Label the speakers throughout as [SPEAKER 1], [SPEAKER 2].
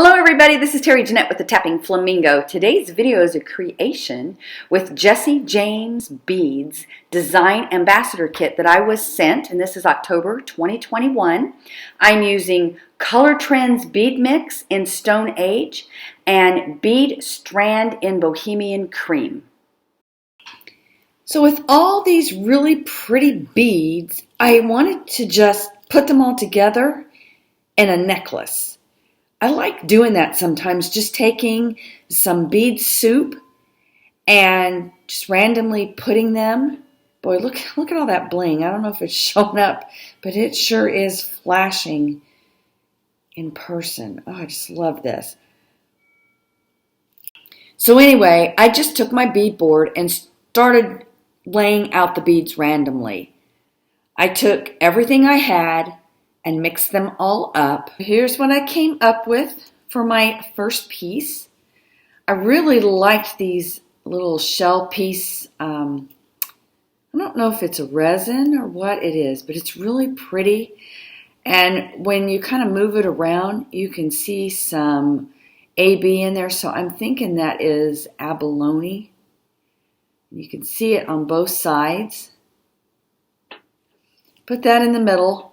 [SPEAKER 1] Hello everybody, this is Terry Jeanette with the Tapping Flamingo. Today's video is a creation with Jesse James Beads Design Ambassador Kit that I was sent, and this is October 2021. I'm using Color Trends Bead Mix in Stone Age and Bead Strand in Bohemian Cream. So with all these really pretty beads, I wanted to just put them all together in a necklace. I like doing that sometimes, just taking some bead soup and just randomly putting them. Boy, look at all that bling. I don't know if it's showing up, but it sure is flashing in person. Oh, I just love this. So anyway, I just took my bead board and started laying out the beads randomly. I took everything I had and mix them all up. Here's what I came up with for my first piece. I really liked these little shell piece. I don't know if it's a resin or what it is, but it's really pretty. And when you kind of move it around, you can see some AB in there. So I'm thinking that is abalone. You can see it on both sides. Put that in the middle.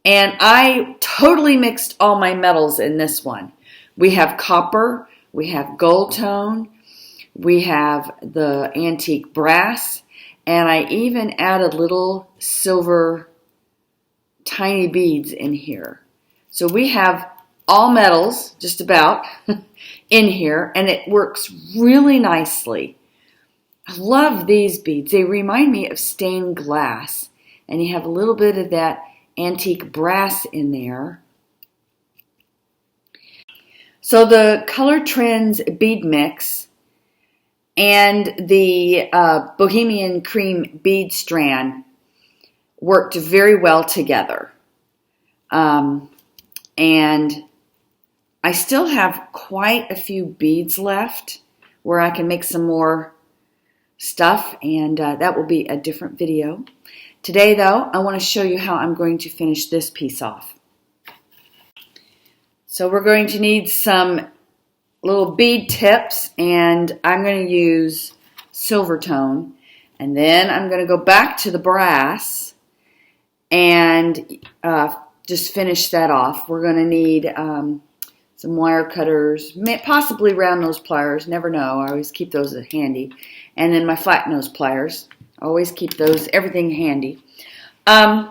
[SPEAKER 1] And I totally mixed all my metals in this one. We have copper, we have gold tone, we have the antique brass, and I even added little silver tiny beads in here. So we have all metals, just about, in here, and it works really nicely. I love these beads. They remind me of stained glass, and you have a little bit of that antique brass in there. So the Color Trends bead mix and the Bohemian cream bead strand worked very well together. And I still have quite a few beads left where I can make some more stuff, and that will be a different video. Today, though, I want to show you how I'm going to finish this piece off. So we're going to need some little bead tips, and I'm going to use silver tone. And then I'm going to go back to the brass and just finish that off. We're going to need some wire cutters, possibly round nose pliers, never know. I always keep those handy. And then my flat nose pliers. Always keep those, everything handy. And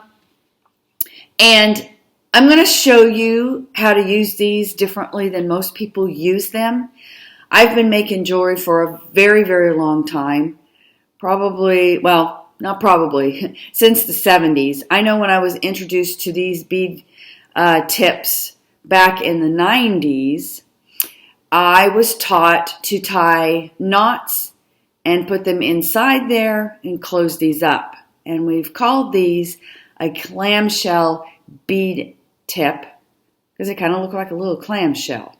[SPEAKER 1] I'm going to show you how to use these differently than most people use them. I've been making jewelry for a very, very long time. Probably, well, not probably, since the 70s. I know when I was introduced to these bead tips back in the 90s, I was taught to tie knots and put them inside there and close these up. And we've called these a clamshell bead tip because they kind of look like a little clamshell.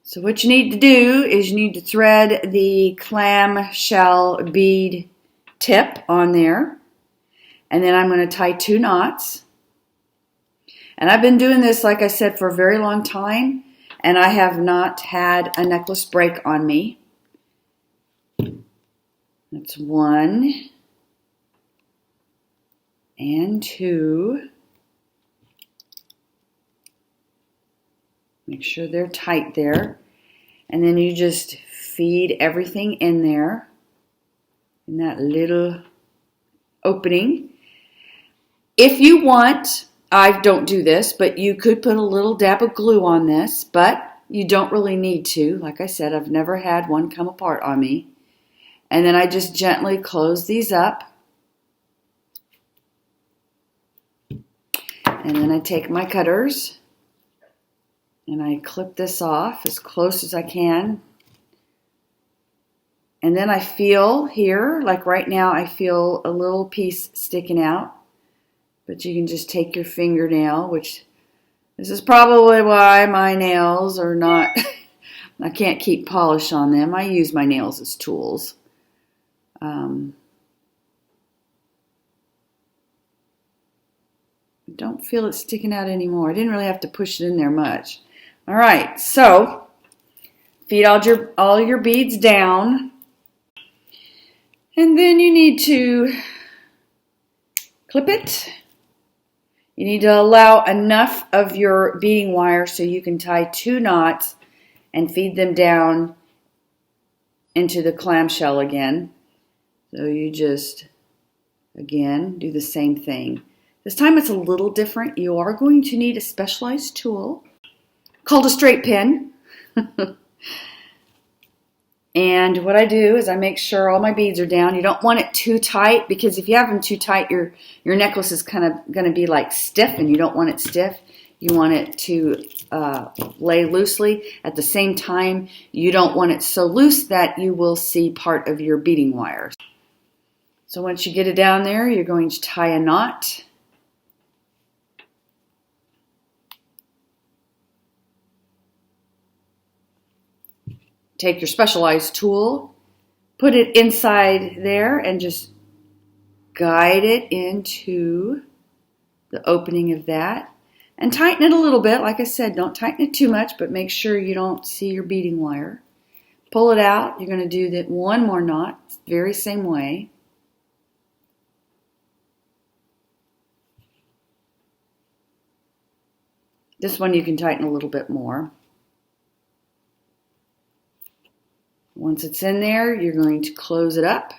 [SPEAKER 1] So what you need to do is you need to thread the clamshell bead tip on there. And then I'm going to tie 2 knots. And I've been doing this, like I said, for a very long time. And I have not had a necklace break on me. That's 1 and 2. Make sure they're tight there. And then you just feed everything in there in that little opening. If you want, I don't do this, but you could put a little dab of glue on this, but you don't really need to. Like I said, I've never had one come apart on me. And then I just gently close these up. And then I take my cutters and I clip this off as close as I can. And then I feel here, like right now, I feel a little piece sticking out. But you can just take your fingernail, which this is probably why my nails are not, I can't keep polish on them. I use my nails as tools. don't feel it sticking out anymore. I didn't really have to push it in there much. All right, so feed all your beads down. And then you need to clip it. You need to allow enough of your beading wire so you can tie 2 knots and feed them down into the clamshell again. So you just, again, do the same thing. This time it's a little different. You are going to need a specialized tool called a straight pin. And what I do is I make sure all my beads are down. You don't want it too tight, because if you have them too tight, your necklace is kind of going to be like stiff, and you don't want it stiff. You want it to lay loosely. At the same time, you don't want it so loose that you will see part of your beading wires. So once you get it down there, you're going to tie a knot. Take your specialized tool, put it inside there, and just guide it into the opening of that. And tighten it a little bit. Like I said, don't tighten it too much, but make sure you don't see your beading wire. Pull it out. You're going to do that one more knot, very same way. This one you can tighten a little bit more. Once it's in there, you're going to close it up.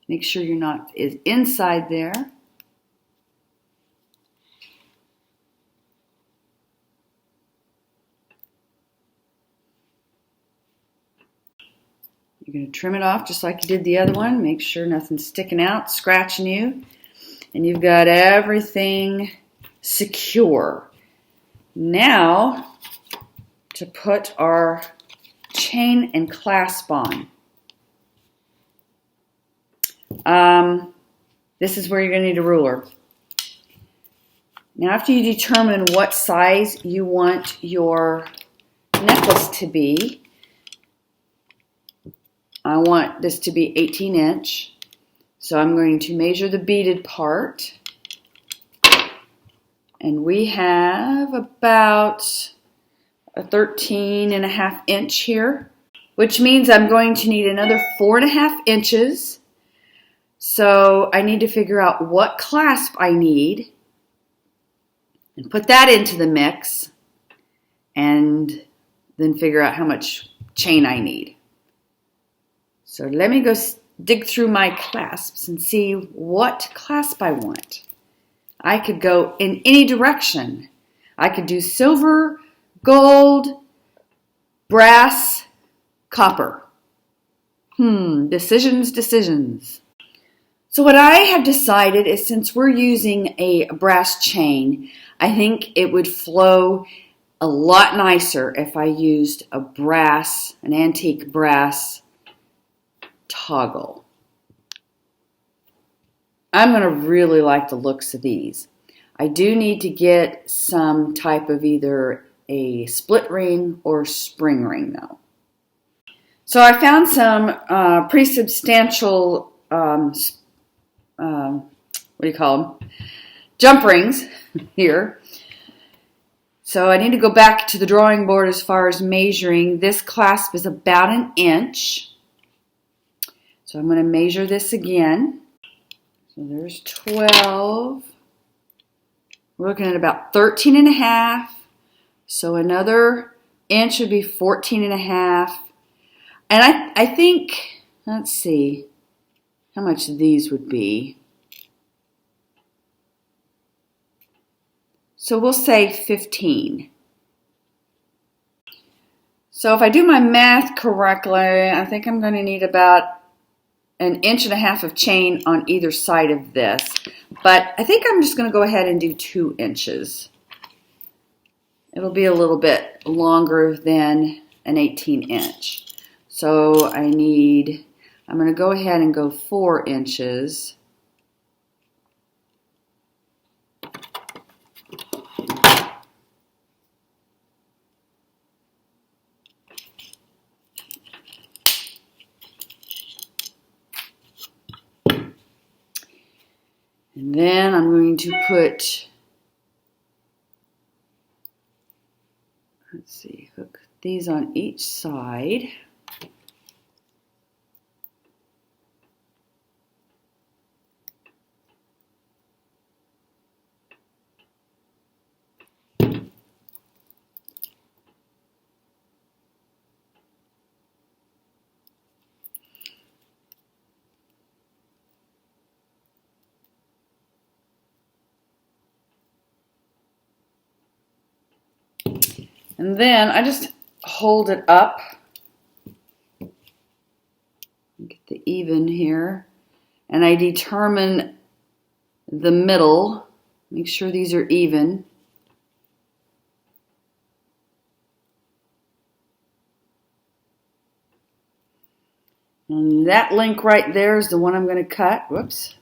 [SPEAKER 1] Make sure your knot is inside there. You're going to trim it off just like you did the other one. Make sure nothing's sticking out, scratching you. And you've got everything secure. Now, to put our chain and clasp on. This is where you're going to need a ruler. Now, after you determine what size you want your necklace to be, I want this to be 18 inch. So I'm going to measure the beaded part. And we have about a 13.5 inch here, which means I'm going to need another 4.5 inches. So I need to figure out what clasp I need and put that into the mix, and then figure out how much chain I need. So let me go dig through my clasps and see what clasp I want. I could go in any direction. I could do silver, gold, brass, copper. Decisions. So what I have decided is, since we're using a brass chain, I think it would flow a lot nicer if I used an antique brass toggle. I'm going to really like the looks of these. I do need to get some type of either a split ring or spring ring though. So I found some pretty substantial, jump rings here. So I need to go back to the drawing board as far as measuring. This clasp is about 1 inch. So I'm going to measure this again. So there's 12. We're looking at about 13.5. So another inch would be 14.5. And I think, let's see how much these would be. So we'll say 15. So if I do my math correctly, I think I'm going to need about 1.5 inches of chain on either side of this. But I think I'm just going to go ahead and do 2 inches. It'll be a little bit longer than an 18 inch. So I'm going to go ahead and go 4 inches. And then I'm going to put, let's see, hook these on each side. And then I just hold it up. Get the even here. And I determine the middle. Make sure these are even. And that link right there is the one I'm going to cut. Whoops.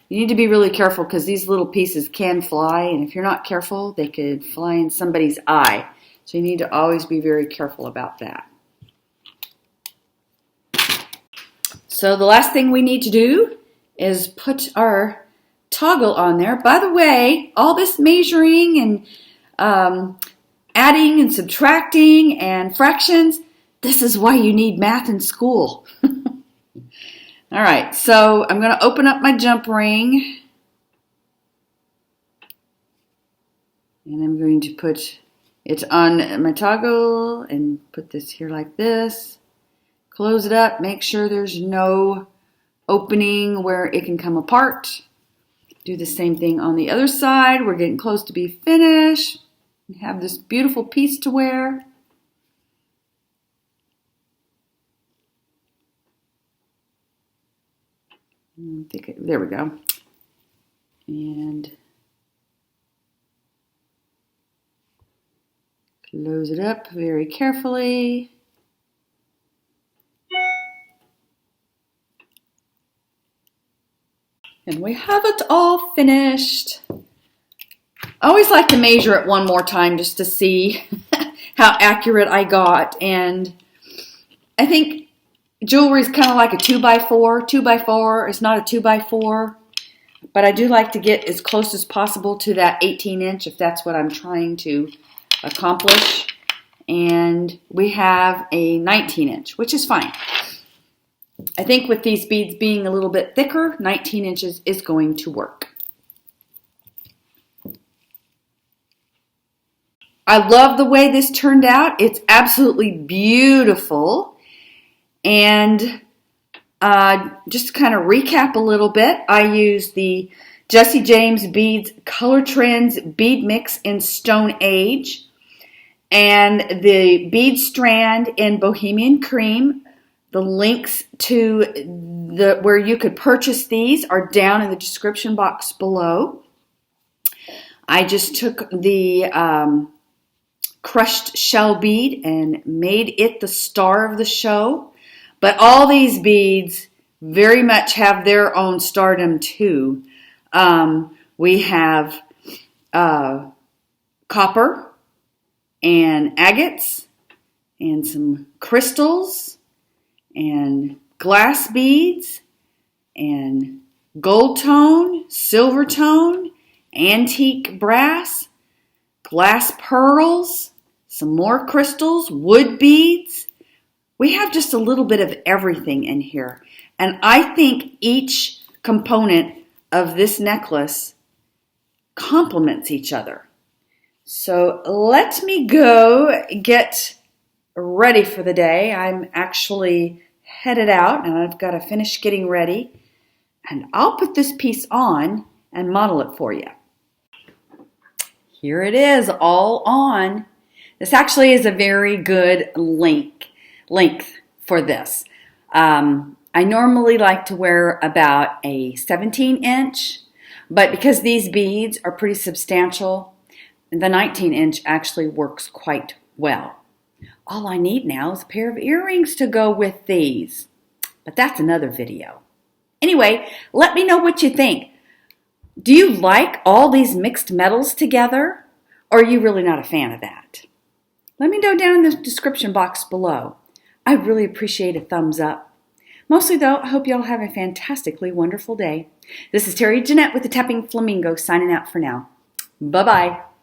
[SPEAKER 1] You need to be really careful because these little pieces can fly, and if you're not careful, they could fly in somebody's eye. So you need to always be very careful about that. So the last thing we need to do is put our toggle on there. By the way, all this measuring and adding and subtracting and fractions, this is why you need math in school. All right, so I'm going to open up my jump ring, and I'm going to put it on my toggle and put this here like this. Close it up, make sure there's no opening where it can come apart. Do the same thing on the other side. We're getting close to be finished. We have this beautiful piece to wear. There we go. And close it up very carefully. And we have it all finished. I always like to measure it one more time just to see how accurate I got. And I think jewelry is kind of like a 2x4. 2x4 is not a 2x4. But I do like to get as close as possible to that 18-inch if that's what I'm trying to accomplish. And we have a 19-inch, which is fine. I think with these beads being a little bit thicker, 19 inches is going to work. I love the way this turned out. It's absolutely beautiful. And just to kind of recap a little bit, I used the Jessie James Beads Color Trends Bead Mix in Stone Age and the Bead Strand in Bohemian Cream. The links to where you could purchase these are down in the description box below. I just took the crushed shell bead and made it the star of the show. But all these beads very much have their own stardom too. We have copper and agates and some crystals and glass beads and gold tone, silver tone, antique brass, glass pearls, some more crystals, wood beads. We have just a little bit of everything in here. And I think each component of this necklace complements each other. So let me go get ready for the day. I'm actually headed out and I've got to finish getting ready. And I'll put this piece on and model it for you. Here it is, all on. This actually is a very good length for this. I normally like to wear about a 17-inch, but because these beads are pretty substantial, the 19-inch actually works quite well. All I need now is a pair of earrings to go with these, but that's another video. Anyway, let me know what you think. Do you like all these mixed metals together, or are you really not a fan of that? let me know down in the description box below. I'd really appreciate a thumbs up. Mostly though, I hope y'all have a fantastically wonderful day. This is Terry Jeanette with the Tapping Flamingo signing out for now. Bye-bye.